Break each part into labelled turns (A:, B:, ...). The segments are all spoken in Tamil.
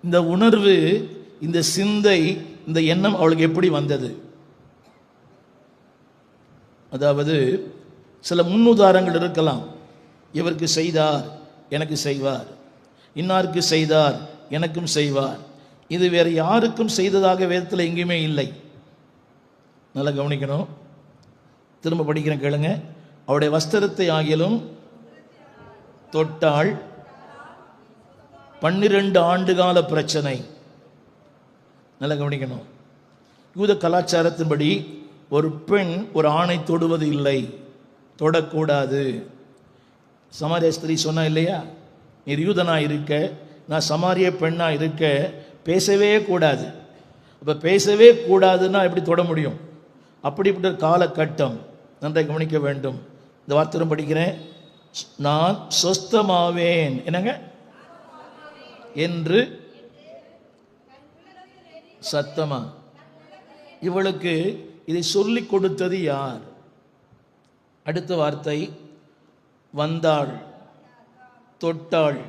A: இந்த உணர்வு, இந்த சிந்தை, இந்த எண்ணம் அவளுக்கு எப்படி வந்தது? அதாவது சில முன்னுதாரணங்கள் இருக்கலாம். இவருக்கு செய்தார் எனக்கு செய்வார், இன்னாருக்கு செய்தார் எனக்கும் செய்வார். இது வேறு யாருக்கும் செய்ததாக வேதத்தில் எங்கேயுமே இல்லை. நல்லா கவனிக்கணும். திரும்ப படிக்கிறேன், கேளுங்க. அவருடைய வஸ்திரத்தை ஆகிலும் தொட்டாள். 12 ஆண்டுகால பிரச்சனை. நல்லா கவனிக்கணும். யூத கலாச்சாரத்தின்படி ஒரு பெண் ஒரு ஆணை தொடுவது இல்லை, தொடக்கூடாது. சமாரிய ஸ்திரீ சொன்னா இல்லையா, நீ யூதனா இருக்க, நான் சமாரிய பெண்ணா இருக்க, பேசவே கூடாது. அப்போ பேசவே கூடாதுன்னா எப்படி தொட முடியும்? அப்படிப்பட்ட காலகட்டம். நன்றாக கவனிக்க வேண்டும். இந்த வார்த்தை படிக்கிறேன். நான் சொஸ்தமாவேன் என்னங்க என்று சத்தமா. இவளுக்கு இதை சொல்லிக் கொடுத்தது யார்? அடுத்த வார்த்தை, வந்தாள், தொட்டாள்,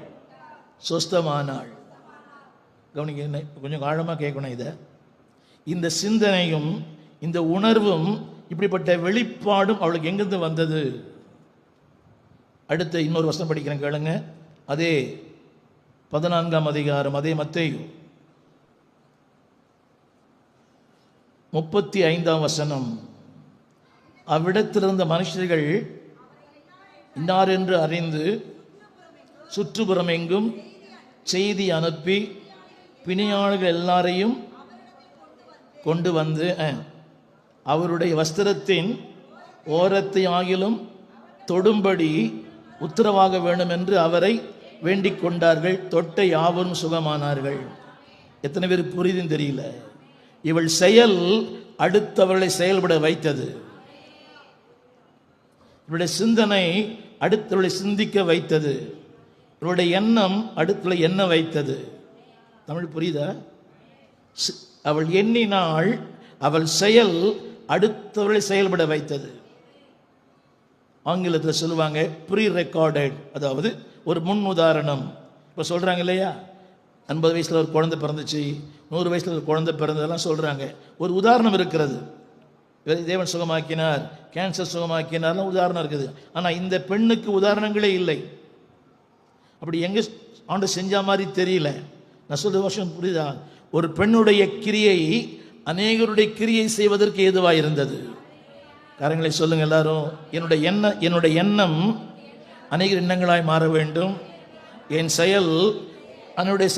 A: சொஸ்தமானாள். கவனிக்க, கொஞ்சம் ஆழமாக கேட்கணும். இதை, இந்த சிந்தனையும் இந்த உணர்வும் இப்படிப்பட்ட வெளிப்பாடும் அவளுக்கு எங்கிருந்து வந்தது? அடுத்த இன்னொரு வசனம் படிக்கிறேன், கேளுங்க. அதே 14ஆம் அதிகாரம், அதே மத்தேயு 35ஆம் வசனம். அவ்விடத்திலிருந்த மனுஷர்கள் இன்னார் என்று அறிந்து சுற்றுப்புறம் எங்கும் செய்தி அனுப்பி பிணியாளர்கள் எல்லாரையும் கொண்டு வந்து அவருடைய வஸ்திரத்தின் ஓரத்தை ஆகிலும் தொடும்படி உத்தரவாக வேண்டும் என்று அவரை வேண்டிக் கொண்டார்கள். தொட்ட யாவரும் சுகமானார்கள். எத்தனை பேர் புரியுதுன்னு தெரியல. இவள் செயல் அடுத்தவர்களை செயல்பட வைத்தது. இவளுடைய சிந்தனை அடுத்தவர்களை சிந்திக்க வைத்தது. இவளுடைய எண்ணம் அடுத்தவர்களை எண்ண வைத்தது. தமிழ் புரியுதா? அவள் எண்ணினாள், அவள் செயல் அடுத்தவர்களை செயல்பட வைத்தது. ஆங்கிலத்தில் சொல்லுவாங்க ப்ரீ ரெக்கார்டட், அதாவது ஒரு முன் உதாரணம். இப்போ சொல்கிறாங்க இல்லையா, 50 வயசில் ஒரு குழந்தை பிறந்துச்சு, 100 வயசில் ஒரு குழந்தை பிறந்ததெல்லாம் சொல்கிறாங்க. ஒரு உதாரணம் இருக்கிறது. தேவன் சுகமாக்கினார், கேன்சர் சுகமாக்கினார்லாம் உதாரணம் இருக்குது. ஆனால் இந்த பெண்ணுக்கு உதாரணங்களே இல்லை. அப்படி எங்கே ஆண்டு செஞ்ச மாதிரி தெரியல. நான் சொல்ற வருஷம் புரியுதா? ஒரு பெண்ணுடைய கிரியை அநேகருடைய கிரியை செய்வதற்கு ஏதுவாக இருந்தது. காரங்களை சொல்லுங்க எல்லாரும். என்னுடைய எண்ணம் அநேக எண்ணங்களாய் மாற வேண்டும். என் செயல் அதனுடைய